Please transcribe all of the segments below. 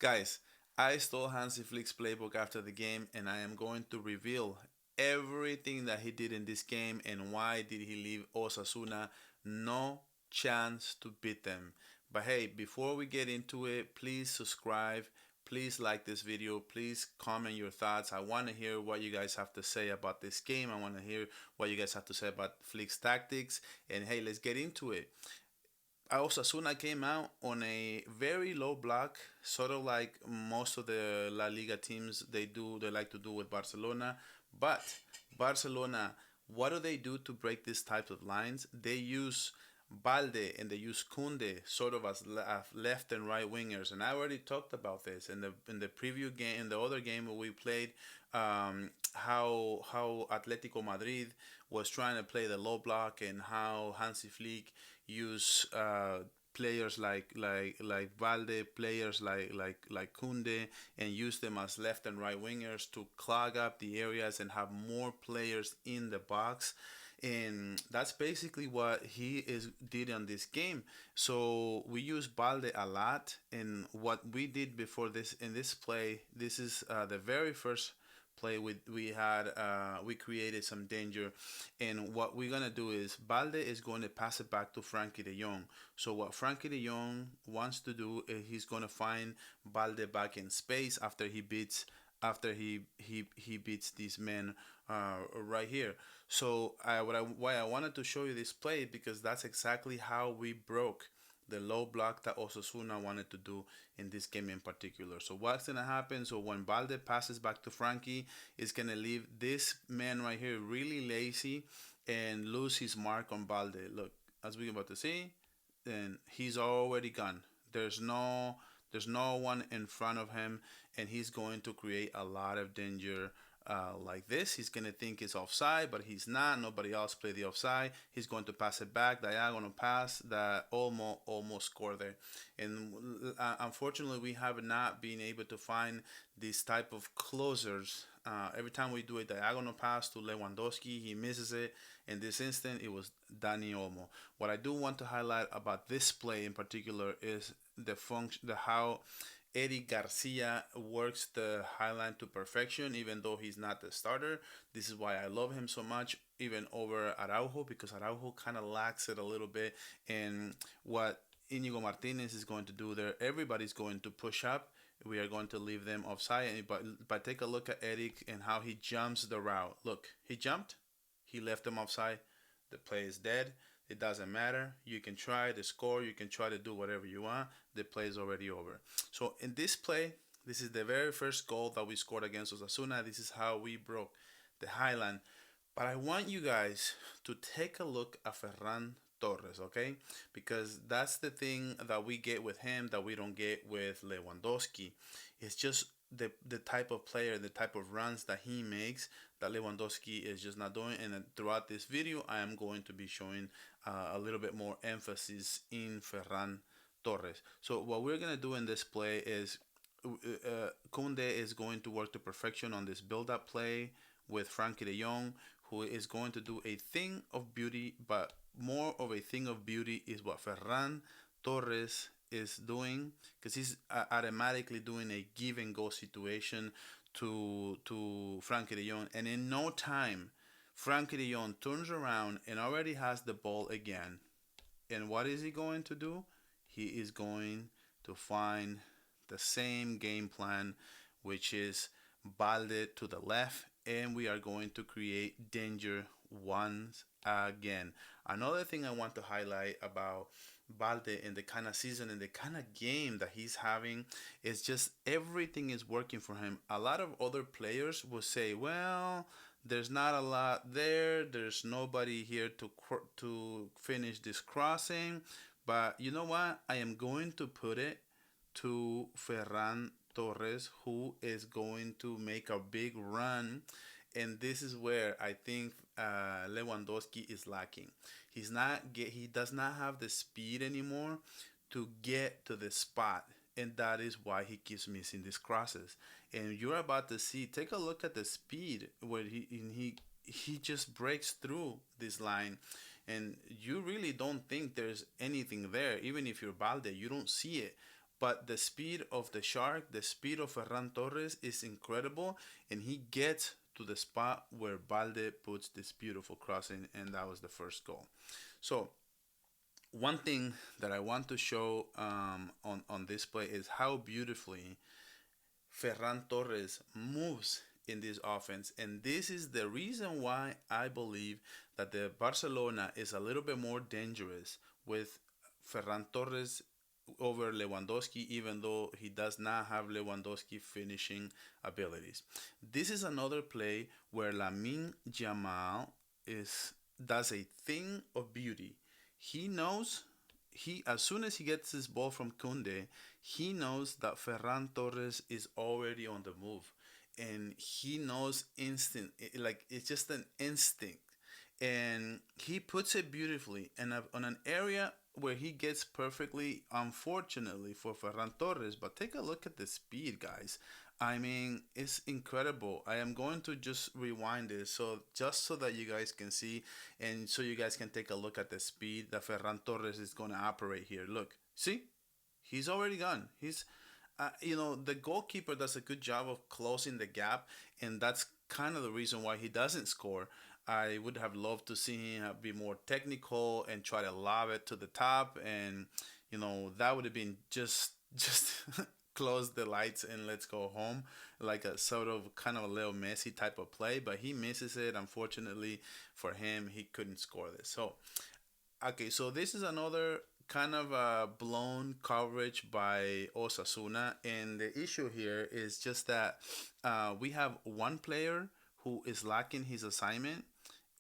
Guys, I stole Hansi Flick's playbook after the game, and I am going to reveal everything that he did in this game and why did he leave Osasuna no chance to beat them. But hey, before we get into it, please subscribe. Please like this video. Please comment your thoughts. I want to hear what you guys have to say about this game. I want to hear what you guys have to say about Flick's tactics. And hey, let's get into it. Osasuna came out on a very low block, sort of like most of the La Liga teams they like to do with Barcelona. But Barcelona, what do they do to break this type of lines? They use Balde and they use Kunde sort of as left and right wingers. And I already talked about this in the preview game, in the other game where we played. How Atletico Madrid was trying to play the low block and how Hansi Flick use players like Valde, players like Kunde, and use them as left and right wingers to clog up the areas and have more players in the box. And that's basically what he is did on this game. So we use Balde a lot, and what we did before this in this play, this is the very first play we created some danger, and what we're gonna do is Balde is going to pass it back to Frankie de Jong. So what Frankie de Jong wants to do is he's gonna find Balde back in space after he beats these men right here. So why I wanted to show you this play, because that's exactly how we broke the low block that Osasuna wanted to do in this game in particular. So what's gonna happen? So when Balde passes back to Frankie, it's gonna leave this man right here really lazy and lose his mark on Balde. Look, as we're about to see, then he's already gone. There's no one in front of him, and he's going to create a lot of danger like this. He's going to think it's offside, but he's not. Nobody else played the offside. He's going to pass it back, diagonal pass that almost scored there. And unfortunately, we have not been able to find this type of closers. Every time we do a diagonal pass to Lewandowski, he misses it. In this instant, it was Dani Olmo. What I do want to highlight about this play in particular is the function, the how Eddie Garcia works the highline to perfection, even though he's not the starter. This is why I love him so much, even over Araujo, because Araujo kind of lacks it a little bit. And what Inigo Martinez is going to do there, everybody's going to push up. We are going to leave them offside. But take a look at Eric and how he jumps the route. Look, he jumped, he left them offside. The play is dead. It doesn't matter. You can try to score. You can try to do whatever you want. The play is already over. So in this play, this is the very first goal that we scored against Osasuna. This is how we broke the highland. But I want you guys to take a look at Ferran Torres, okay? Because that's the thing that we get with him that we don't get with Lewandowski. It's just the type of player, the type of runs that he makes that Lewandowski is just not doing. And throughout this video, I am going to be showing a little bit more emphasis in Ferran Torres. So what we're gonna do in this play is Kunde is going to work to perfection on this build-up play with Frankie de Jong, who is going to do a thing of beauty, but more of a thing of beauty is what Ferran Torres is doing, because he's automatically doing a give and go situation to Frankie de Jong, and in no time, Frankie de Jong turns around and already has the ball again. And what is he going to do? He is going to find the same game plan, which is Balde to the left, and we are going to create danger once again. Another thing I want to highlight about Balde and the kind of season and the kind of game that he's having is just everything is working for him. A lot of other players will say, well, there's not a lot there. There's nobody here to finish this crossing. But you know what? I am going to put it to Ferran Torres, who is going to make a big run. And this is where I think Lewandowski is lacking. He does not have the speed anymore to get to the spot, and that is why he keeps missing these crosses. And you're about to see. Take a look at the speed where he just breaks through this line, and you really don't think there's anything there. Even if you're Balde, you don't see it. but the speed of the Shark, the speed of Ferran Torres is incredible, and he gets to the spot where Balde puts this beautiful crossing, and that was the first goal. So one thing that I want to show on this play is how beautifully Ferran Torres moves in this offense. And this is the reason why I believe that the Barcelona is a little bit more dangerous with Ferran Torres over Lewandowski, even though he does not have Lewandowski finishing abilities. This is another play where Lamine Yamal is does a thing of beauty. He knows he as soon as he gets his ball from Kunde, he knows that Ferran Torres is already on the move, and he knows instant like it's just an instinct, and he puts it beautifully and on an area where he gets perfectly, unfortunately for Ferran Torres. But take a look at the speed, guys. I mean, it's incredible. I am going to just rewind this so just so that you guys can see, and so you guys can take a look at the speed that Ferran Torres is going to operate here. Look, see, he's already gone. The goalkeeper does a good job of closing the gap, and that's kind of the reason why he doesn't score. I would have loved to see him be more technical and try to lob it to the top, and that would have been just close the lights and let's go home, like a sort of kind of a little Messi type of play. But he misses it. Unfortunately for him, he couldn't score this. So okay, so this is another kind of a blown coverage by Osasuna, and the issue here is just that we have one player who is lacking his assignment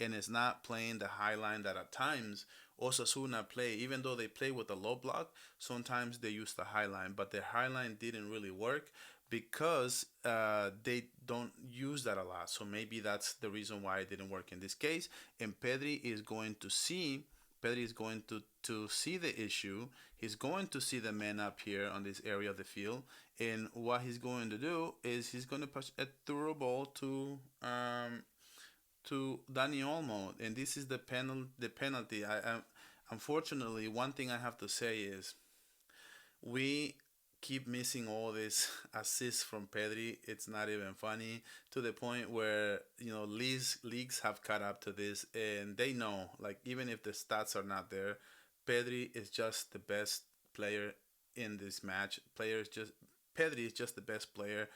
and is not playing the high line that at times Osasuna play. Even though they play with a low block, sometimes they use the high line, but their high line didn't really work because they don't use that a lot. So maybe that's the reason why it didn't work in this case. And Pedri is going to see the issue. He's going to see the man up here on this area of the field, and what he's going to do is he's going to push a through ball to Dani Olmo, and this is the penalty. I unfortunately, one thing I have to say is we keep missing all this assists from Pedri. It's not even funny, to the point where leagues have caught up to this, and they know, like, even if the stats are not there, Pedri is just the best player in this match. Pedri is just the best player,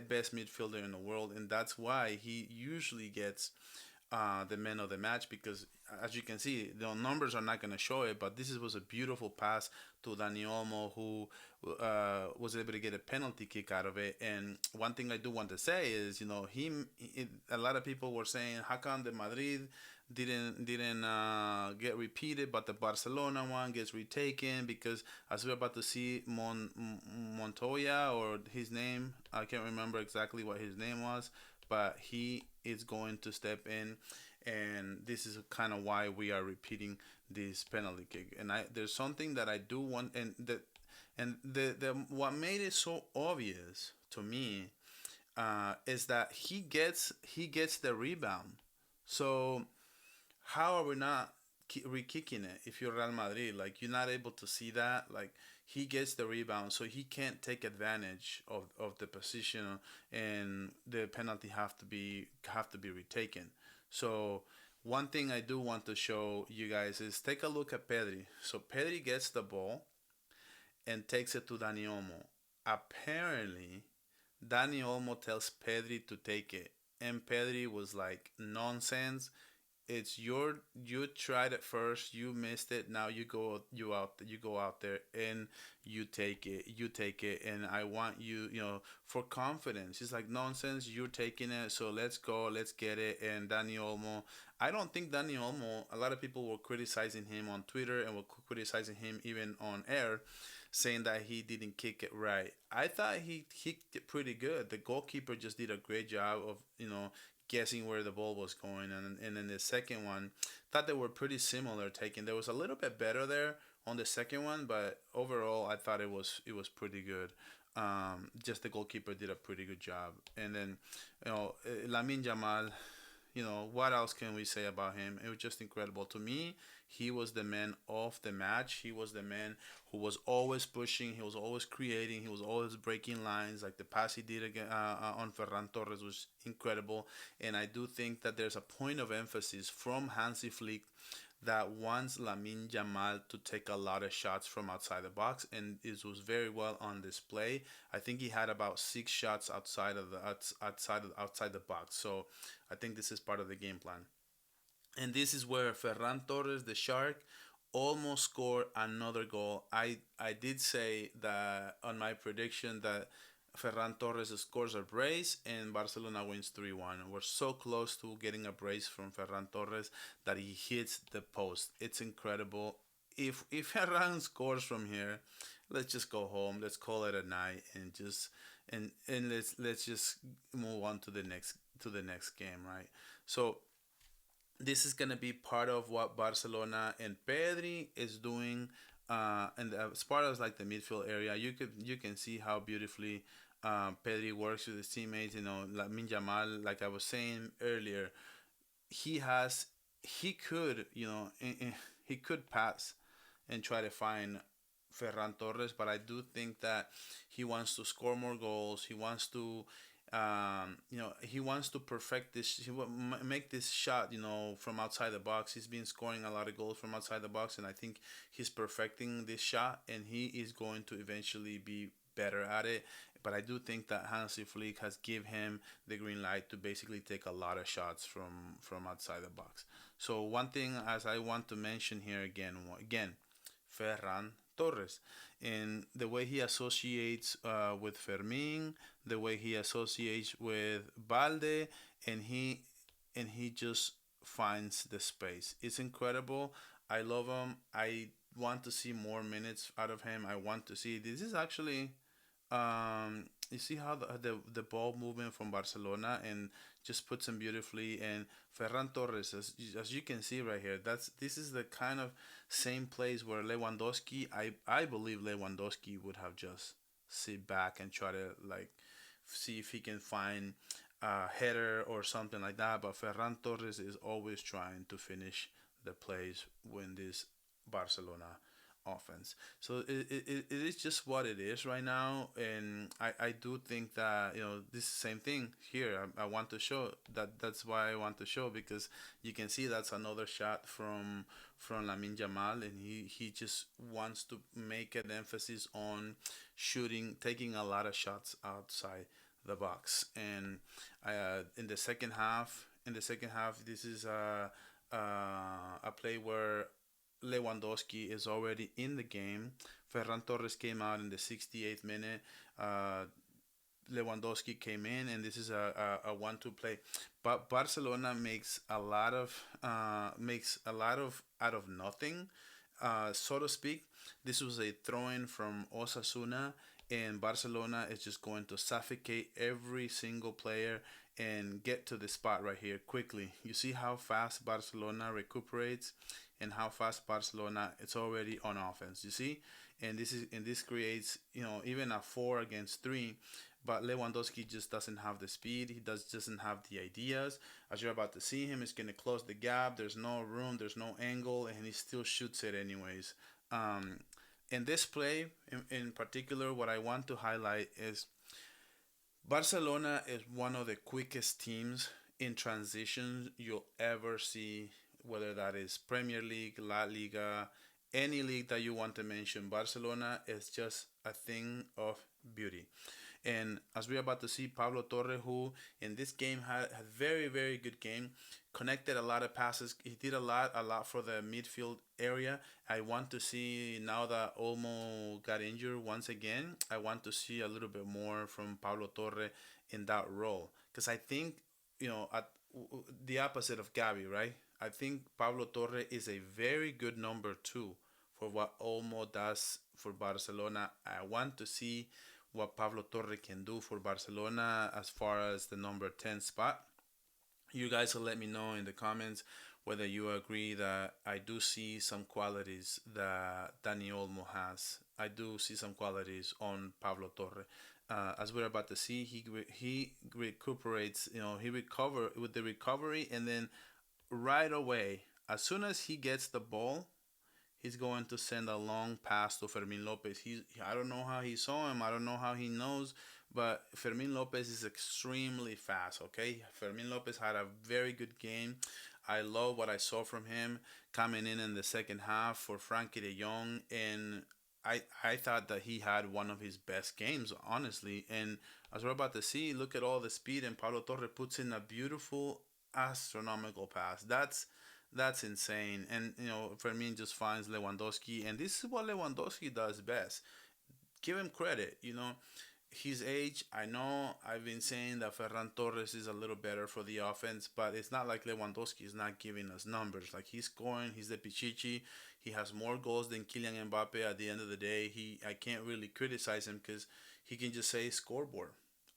best midfielder in the world, and that's why he usually gets the man of the match, because as you can see, the numbers are not going to show it, but was a beautiful pass to Dani Olmo, who was able to get a penalty kick out of it. And one thing I do want to say is, a lot of people were saying, how come the Madrid didn't get repeated, but the Barcelona one gets retaken? Because as we're about to see, Montoya, or his name, I can't remember exactly what his name was, but he is going to step in, and this is kind of why we are repeating this penalty kick. And there's something that I do want, and the what made it so obvious to me is that he gets the rebound. So how are we not re-kicking it? If you're Real Madrid, like, you're not able to see that. Like, he gets the rebound, so he can't take advantage of the position, and the penalty have to be retaken. So one thing I do want to show you guys is, take a look at Pedri. So Pedri gets the ball and takes it to Dani Olmo. Apparently, Dani Olmo tells Pedri to take it, and Pedri was like, nonsense. It's you tried it first, you missed it, now you go out there and you take it, and I want for confidence. It's like, nonsense, you're taking it, so let's go, let's get it. And Dani Olmo, I don't think Dani Olmo, a lot of people were criticizing him on Twitter and were criticizing him even on air, saying that he didn't kick it right. I thought he kicked it pretty good. The goalkeeper just did a great job of guessing where the ball was going, and then the second one, thought they were pretty similar taking. There was a little bit better there on the second one, but overall I thought it was pretty good. Just the goalkeeper did a pretty good job. And then Lamine Yamal, what else can we say about him? It was just incredible to me. He was the man of the match. He was the man who was always pushing. He was always creating. He was always breaking lines. Like the pass he did again on Ferran Torres was incredible. And I do think that there's a point of emphasis from Hansi Flick that wants Lamine Yamal to take a lot of shots from outside the box, and it was very well on display. I think he had about 6 shots outside the box. So I think this is part of the game plan. And this is where Ferran Torres, the Shark, almost scored another goal. I did say that on my prediction that Ferran Torres scores a brace and Barcelona wins 3-1. We're so close to getting a brace from Ferran Torres that he hits the post. It's incredible. If Ferran scores from here, let's just go home. Let's call it a night and just and let's just move on to the next game, right? So this is going to be part of what Barcelona and Pedri is doing. And as far as like the midfield area, you can see how beautifully Pedri works with his teammates. Lamine Yamal, like I was saying earlier, he has he could he could pass and try to find Ferran Torres, but I do think that he wants to score more goals. He wants to perfect this. Make this shot, from outside the box. He's been scoring a lot of goals from outside the box, and I think he's perfecting this shot, and he is going to eventually be better at it. But I do think that Hansi Flick has give him the green light to basically take a lot of shots from outside the box. So one thing as I want to mention here again, Ferran Torres, and the way he associates with Fermin, the way he associates with Balde, and he just finds the space. It's incredible. I love him. I want to see more minutes out of him. I want to see this is actually you see how the ball movement from Barcelona and just puts him beautifully. And Ferran Torres, as you can see right here, this is the kind of same place where Lewandowski, I believe Lewandowski would have just sit back and try to like see if he can find a header or something like that. But Ferran Torres is always trying to finish the plays when this Barcelona offense. So it is just what it is right now, and I do think that this same thing here. I want to show that that's why I want to show because you can see that's another shot from Lamine Jamal, and he just wants to make an emphasis on shooting, taking a lot of shots outside the box, and in the second half, this is a play where Lewandowski is already in the game. Ferran Torres came out in the 68th minute. Lewandowski came in, and this is a 1-2 play. But Barcelona makes a lot of out of nothing, so to speak. This was a throw-in from Osasuna, and Barcelona is just going to suffocate every single player and get to the spot right here quickly. You see how fast Barcelona recuperates and how fast Barcelona it's already on offense. You see, and this creates even a 4 against 3. But Lewandowski just doesn't have the speed. He doesn't have the ideas. As you're about to see him, he's gonna close the gap. There's no room. There's no angle, and he still shoots it anyways. In this play, in particular, what I want to highlight is Barcelona is one of the quickest teams in transition you'll ever see, whether that is Premier League, La Liga, any league that you want to mention. Barcelona is just a thing of beauty. And as we're about to see, Pablo Torre, who in this game had a very, very good game, connected a lot of passes. He did a lot for the midfield area. I want to see now that Olmo got injured once again. I want to see a little bit more from Pablo Torre in that role because I think at the opposite of Gavi, right? I think Pablo Torre is a very good number 2 for what Olmo does for Barcelona. I want to see what Pablo Torre can do for Barcelona as far as the number 10 spot. You guys will let me know in the comments whether you agree that I do see some qualities that Dani Olmo has. I do see some qualities on Pablo Torre. as we're about to see, he recuperates. He recover with the recovery, and then right away, as soon as he gets the ball, he's going to send a long pass to Fermin Lopez. I don't know how he saw him. I don't know how he knows, but Fermin Lopez is extremely fast. Okay, Fermin Lopez had a very good game. I love what I saw from him coming in the second half for Frankie De Jong, and I thought that he had one of his best games, honestly. And as we're about to see, look at all the speed, and Pablo Torre puts in a beautiful, astronomical pass. That's insane. And Fermin just finds Lewandowski, and this is what Lewandowski does best. Give him credit. His age. I know I've been saying that Ferran Torres is a little better for the offense, but it's not like Lewandowski is not giving us numbers. Like, he's scoring, he's the Pichichi. He has more goals than Kylian Mbappe. At the end of the day, I can't really criticize him because he can just say scoreboard,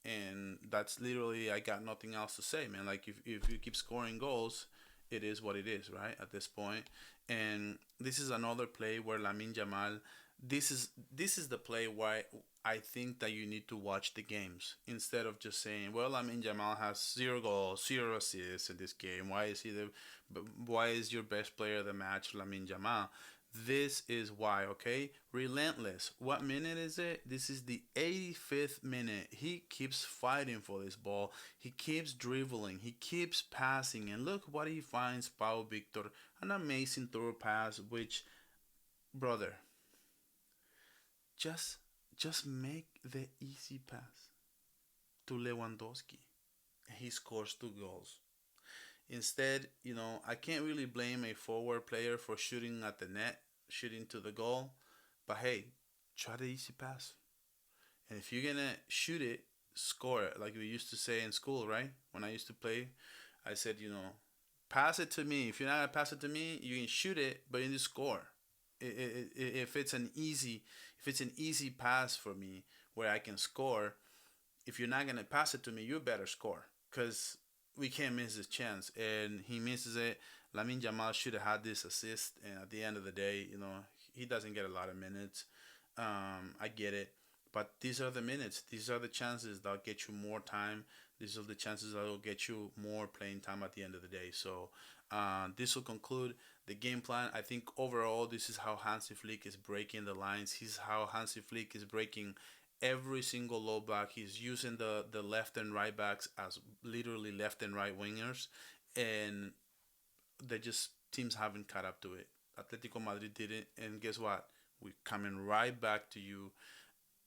and that's literally, I got nothing else to say, man. Like, if you keep scoring goals, it is what it is, right? At this point, and this is another play where Lamine Yamal. This is the play why I think that you need to watch the games instead of just saying, "Well, Lamine Yamal has 0 goals, 0 assists in this game. Why is your best player of the match Lamine Yamal?" This is why, okay? Relentless. What minute is it? This is the 85th minute. He keeps fighting for this ball. He keeps dribbling. He keeps passing. And look what he finds, Pau Victor. An amazing throw pass, which, brother, just just make the easy pass to Lewandowski. He scores 2 goals. Instead, I can't really blame a forward player for shooting at the net, shooting to the goal. But hey, try the easy pass. And if you're gonna shoot it, score it. Like we used to say in school, right? When I used to play, I said, pass it to me. If you're not gonna pass it to me, you can shoot it, but you need to score. If it's an easy pass for me where I can score, if you're not gonna pass it to me, you better score, because we can't miss this chance. And he misses it. Lamin Jamal should have had this assist, and at the end of the day, he doesn't get a lot of minutes. I get it, but these are the minutes. These are the chances that'll get you more time. These are the chances that will get you more playing time at the end of the day. So this will conclude the game plan. I think overall, this is how Hansi Flick is breaking the lines. He's how Hansi Flick is breaking every single low block. He's using the left and right backs as literally left and right wingers, and they just teams haven't caught up to it. Atletico Madrid did it, and guess what? We're coming right back to you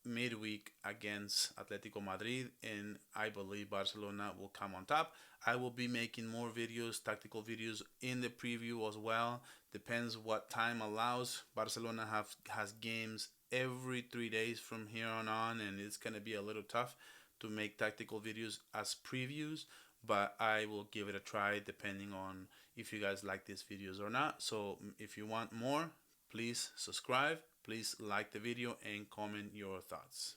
midweek against Atletico Madrid, and I believe Barcelona will come on top. I will be making more videos, tactical videos in the preview as well. Depends what time allows. Barcelona has games every 3 days from here on, and it's gonna be a little tough to make tactical videos as previews. But I will give it a try depending on if you guys like these videos or not. So if you want more, please subscribe, please like the video, and comment your thoughts.